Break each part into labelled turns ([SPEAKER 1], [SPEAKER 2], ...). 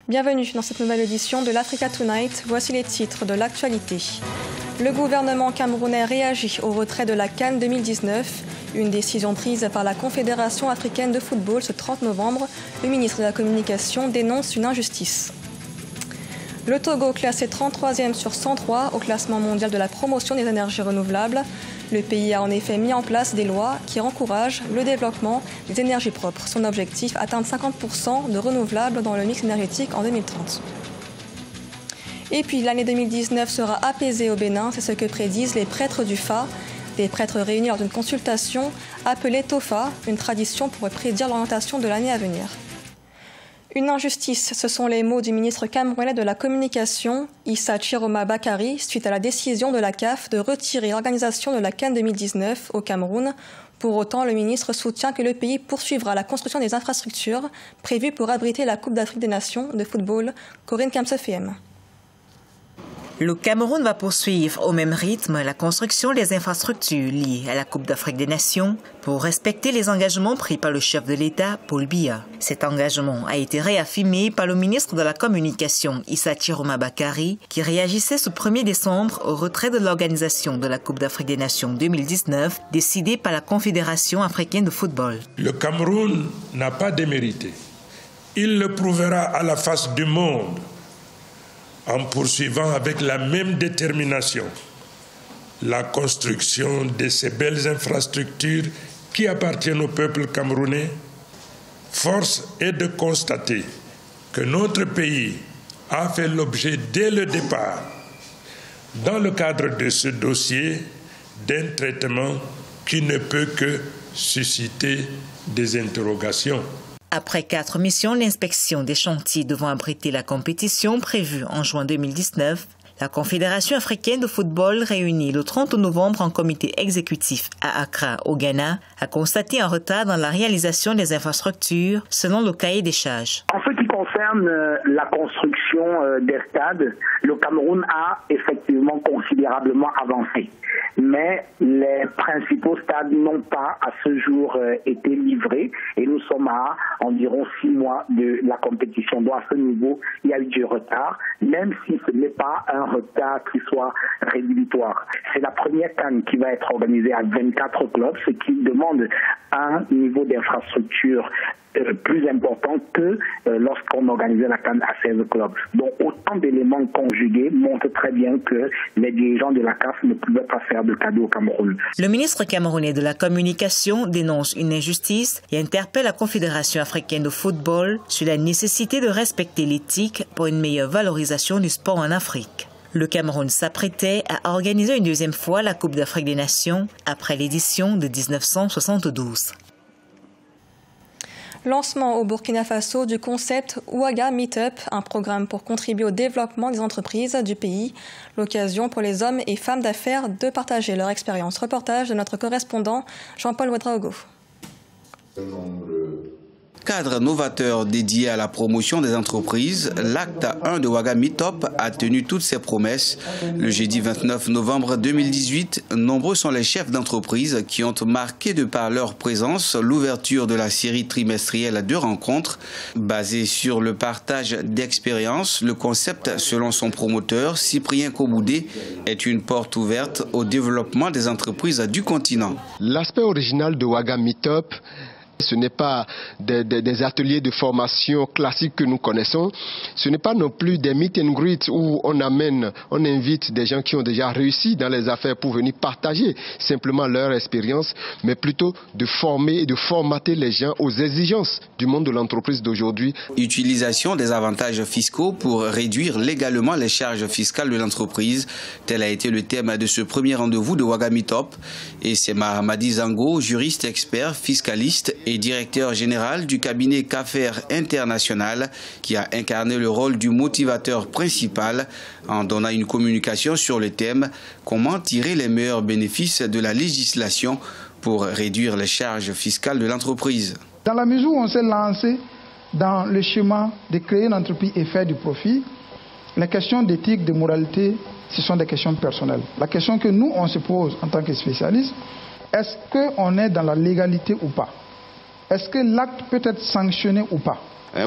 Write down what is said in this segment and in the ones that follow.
[SPEAKER 1] Bienvenue dans cette nouvelle édition de l'Africa Tonight. Voici les titres de l'actualité. Le gouvernement camerounais réagit au retrait de la CAN 2019. Une décision prise par la Confédération africaine de football ce 30 novembre. Le ministre de la Communication dénonce une injustice. Le Togo, classé 33e sur 103 au classement mondial de la promotion des énergies renouvelables. Le pays a en effet mis en place des lois qui encouragent le développement des énergies propres. Son objectif, atteindre 50% de renouvelables dans le mix énergétique en 2030. Et puis l'année 2019 sera apaisée au Bénin, c'est ce que prédisent les prêtres du Fa. Des prêtres réunis lors d'une consultation appelée Tofa, une tradition pour prédire l'orientation de l'année à venir. Une injustice, ce sont les mots du ministre camerounais de la Communication, Issa Chiroma Bakari, suite à la décision de la CAF de retirer l'organisation de la CAN 2019 au Cameroun. Pour autant, le ministre soutient que le pays poursuivra la construction des infrastructures prévues pour abriter la Coupe d'Afrique des Nations de football. Corinne Kamsefiem.
[SPEAKER 2] Le Cameroun va poursuivre au même rythme la construction des infrastructures liées à la Coupe d'Afrique des Nations pour respecter les engagements pris par le chef de l'État, Paul Biya. Cet engagement a été réaffirmé par le ministre de la Communication, Issa Chiroma Bakari, qui réagissait ce 1er décembre au retrait de l'organisation de la Coupe d'Afrique des Nations 2019 décidée par la Confédération africaine de football.
[SPEAKER 3] Le Cameroun n'a pas démérité. Il le prouvera à la face du monde en poursuivant avec la même détermination la construction de ces belles infrastructures qui appartiennent au peuple camerounais. Force est de constater que notre pays a fait l'objet dès le départ, dans le cadre de ce dossier, d'un traitement qui ne peut que susciter des interrogations.
[SPEAKER 2] Après 4 missions d'inspection des chantiers devant abriter la compétition prévue en juin 2019, la Confédération africaine de football, réunie le 30 novembre en comité exécutif à Accra, au Ghana, a constaté un retard dans la réalisation des infrastructures selon le cahier des charges.
[SPEAKER 4] En ce qui concerne la construction des stades, le Cameroun a effectivement considérablement avancé. Mais les principaux stades n'ont pas à ce jour été livrés et nous sommes à environ 6 mois de la compétition. Donc à ce niveau, il y a eu du retard, même si ce n'est pas un retard qui soit rédhibitoire. C'est la première CAN qui va être organisée à 24 clubs, ce qui demande un niveau d'infrastructure plus important que lorsqu'on organisait la CAN à 16 clubs. Donc autant d'éléments conjugués montrent très bien que les dirigeants de la CAF ne pouvaient pas faire de cadeau au Cameroun.
[SPEAKER 2] Le ministre camerounais de la Communication dénonce une injustice et interpelle la Confédération africaine de football sur la nécessité de respecter l'éthique pour une meilleure valorisation du sport en Afrique. Le Cameroun s'apprêtait à organiser une deuxième fois la Coupe d'Afrique des Nations après l'édition de 1972.
[SPEAKER 1] Lancement au Burkina Faso du concept Ouaga Meetup, un programme pour contribuer au développement des entreprises du pays. L'occasion pour les hommes et femmes d'affaires de partager leur expérience. Reportage de notre correspondant Jean-Paul Ouedraogo.
[SPEAKER 5] Cadre novateur dédié à la promotion des entreprises, l'acte 1 de Ouaga Meetup a tenu toutes ses promesses. Le jeudi 29 novembre 2018, nombreux sont les chefs d'entreprise qui ont marqué de par leur présence l'ouverture de la série trimestrielle de rencontres. Basée sur le partage d'expériences, le concept, selon son promoteur, Cyprien Koboudé, est une porte ouverte au développement des entreprises du continent.
[SPEAKER 6] L'aspect original de Ouaga Meetup, ce n'est pas des ateliers de formation classiques que nous connaissons. Ce n'est pas non plus des meet and greet où on invite des gens qui ont déjà réussi dans les affaires pour venir partager simplement leur expérience, mais plutôt de former et de formater les gens aux exigences du monde de l'entreprise d'aujourd'hui.
[SPEAKER 5] Utilisation des avantages fiscaux pour réduire légalement les charges fiscales de l'entreprise. Tel a été le thème de ce premier rendez-vous de Ouaga Meetup. Et c'est Mahamadi Zango, juriste expert, fiscaliste et directeur général du cabinet CAFER International, qui a incarné le rôle du motivateur principal en donnant une communication sur le thème « Comment tirer les meilleurs bénéfices de la législation pour réduire les charges fiscales de l'entreprise ».
[SPEAKER 7] Dans la mesure où on s'est lancé dans le chemin de créer une entreprise et faire du profit, les questions d'éthique, de moralité, ce sont des questions personnelles. La question que nous, on se pose en tant que spécialistes, est-ce qu'on est dans la légalité ou pas? Est-ce que l'acte peut être sanctionné ou pas?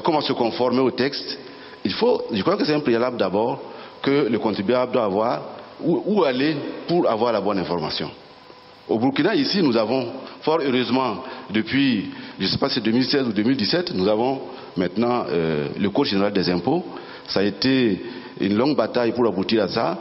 [SPEAKER 8] Comment se conformer au texte Je crois que c'est un préalable d'abord que le contribuable doit avoir où aller pour avoir la bonne information. Au Burkina, ici, nous avons, fort heureusement, depuis, je ne sais pas si c'est 2016 ou 2017, nous avons maintenant le Code général des impôts. Ça a été une longue bataille pour aboutir à ça.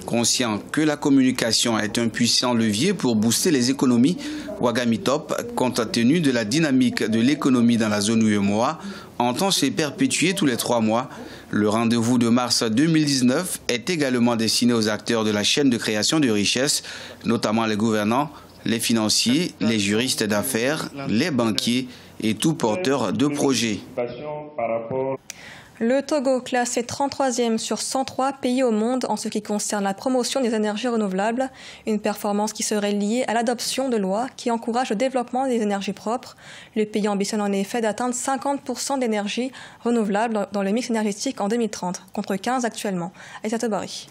[SPEAKER 5] Conscient que la communication est un puissant levier pour booster les économies, Ouagamitop, compte tenu de la dynamique de l'économie dans la zone UEMOA, entend se perpétuer tous les 3 mois. Le rendez-vous de mars 2019 est également destiné aux acteurs de la chaîne de création de richesses, notamment les gouvernants, les financiers, les juristes d'affaires, les banquiers et tout porteur de projets.
[SPEAKER 1] Le Togo, classé 33e sur 103 pays au monde en ce qui concerne la promotion des énergies renouvelables, une performance qui serait liée à l'adoption de lois qui encouragent le développement des énergies propres. Le pays ambitionne en effet d'atteindre 50% d'énergie renouvelable dans le mix énergétique en 2030, contre 15 actuellement. Aïssa Tobari.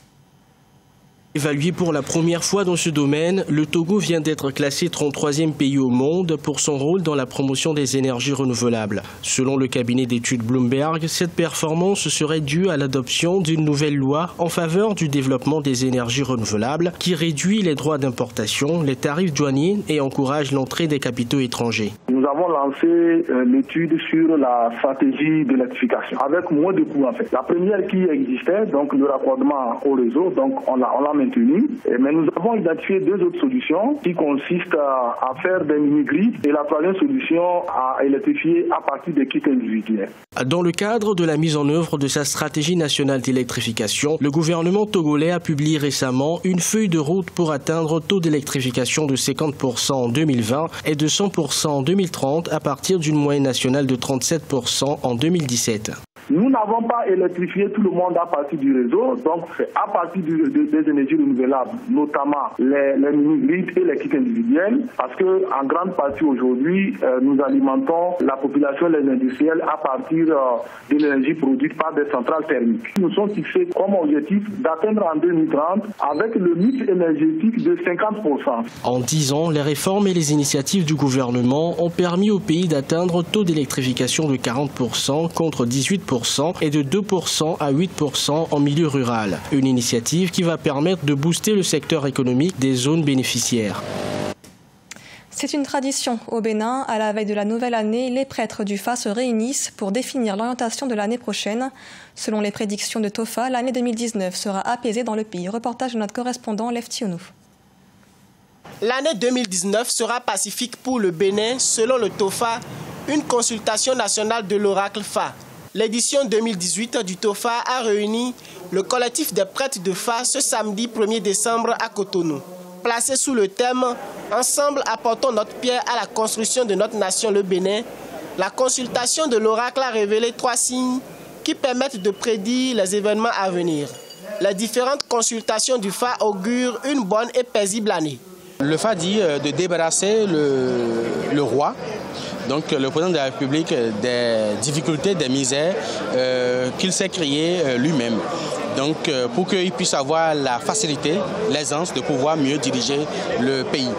[SPEAKER 9] Évalué pour la première fois dans ce domaine, le Togo vient d'être classé 33e pays au monde pour son rôle dans la promotion des énergies renouvelables. Selon le cabinet d'études Bloomberg, cette performance serait due à l'adoption d'une nouvelle loi en faveur du développement des énergies renouvelables qui réduit les droits d'importation, les tarifs douaniers et encourage l'entrée des capitaux étrangers.
[SPEAKER 10] Nous avons lancé l'étude sur la stratégie d'électrification avec moins de coûts en fait. La première qui existait, donc le raccordement au réseau, donc on l'a maintenu, mais nous avons identifié 2 autres solutions qui consistent à faire des mini-grids et la troisième solution à électrifier à partir des kits individuels.
[SPEAKER 9] Dans le cadre de la mise en œuvre de sa stratégie nationale d'électrification, le gouvernement togolais a publié récemment une feuille de route pour atteindre un taux d'électrification de 50% en 2020 et de 100% en 2030 à partir d'une moyenne nationale de 37% en 2017.
[SPEAKER 10] Nous n'avons pas électrifié tout le monde à partir du réseau, donc c'est à partir des énergies renouvelables, notamment les mini-grids et les kits individuels, parce que en grande partie aujourd'hui, nous alimentons la population, les industriels, à partir de l'énergie produite par des centrales thermiques. Nous sommes fixés comme objectif d'atteindre en 2030 avec le mix énergétique de 50%.
[SPEAKER 9] En 10 ans, les réformes et les initiatives du gouvernement ont permis au pays d'atteindre un taux d'électrification de 40% contre 18% et de 2% à 8% en milieu rural. Une initiative qui va permettre de booster le secteur économique des zones bénéficiaires.
[SPEAKER 1] C'est une tradition au Bénin. À la veille de la nouvelle année, les prêtres du Fa se réunissent pour définir l'orientation de l'année prochaine. Selon les prédictions de Tofa, l'année 2019 sera apaisée dans le pays. Reportage de notre correspondant Lev Tionou.
[SPEAKER 11] L'année 2019 sera pacifique pour le Bénin, selon le Tofa, une consultation nationale de l'oracle Fa. L'édition 2018 du Tofa a réuni le collectif des prêtres de Fa ce samedi 1er décembre à Cotonou. Placé sous le thème « Ensemble apportons notre pierre à la construction de notre nation, le Bénin », la consultation de l'oracle a révélé 3 signes qui permettent de prédire les événements à venir. Les différentes consultations du Fa augurent une bonne et paisible année.
[SPEAKER 12] Le Fa dit de débarrasser le roi, donc le président de la République, des difficultés, des misères qu'il s'est créées lui-même. Donc pour qu'il puisse avoir la facilité, l'aisance de pouvoir mieux diriger le pays.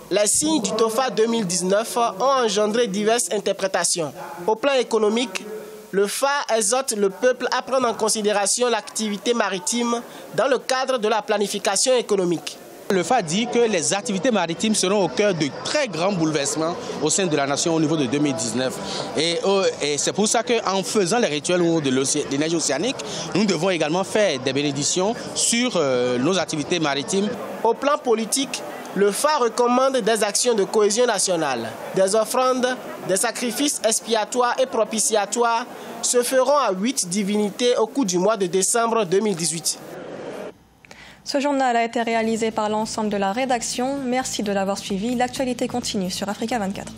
[SPEAKER 11] Les signes du Tofa 2019 ont engendré diverses interprétations. Au plan économique, le Fa exhorte le peuple à prendre en considération l'activité maritime dans le cadre de la planification économique.
[SPEAKER 12] Le Fa dit que les activités maritimes seront au cœur de très grands bouleversements au sein de la nation au niveau de 2019. Et c'est pour ça qu'en faisant les rituels de l'énergie océanique, nous devons également faire des bénédictions sur nos activités maritimes.
[SPEAKER 11] Au plan politique, le Fa recommande des actions de cohésion nationale. Des offrandes, des sacrifices expiatoires et propitiatoires se feront à 8 divinités au cours du mois de décembre 2018.
[SPEAKER 1] Ce journal a été réalisé par l'ensemble de la rédaction. Merci de l'avoir suivi. L'actualité continue sur Africa 24.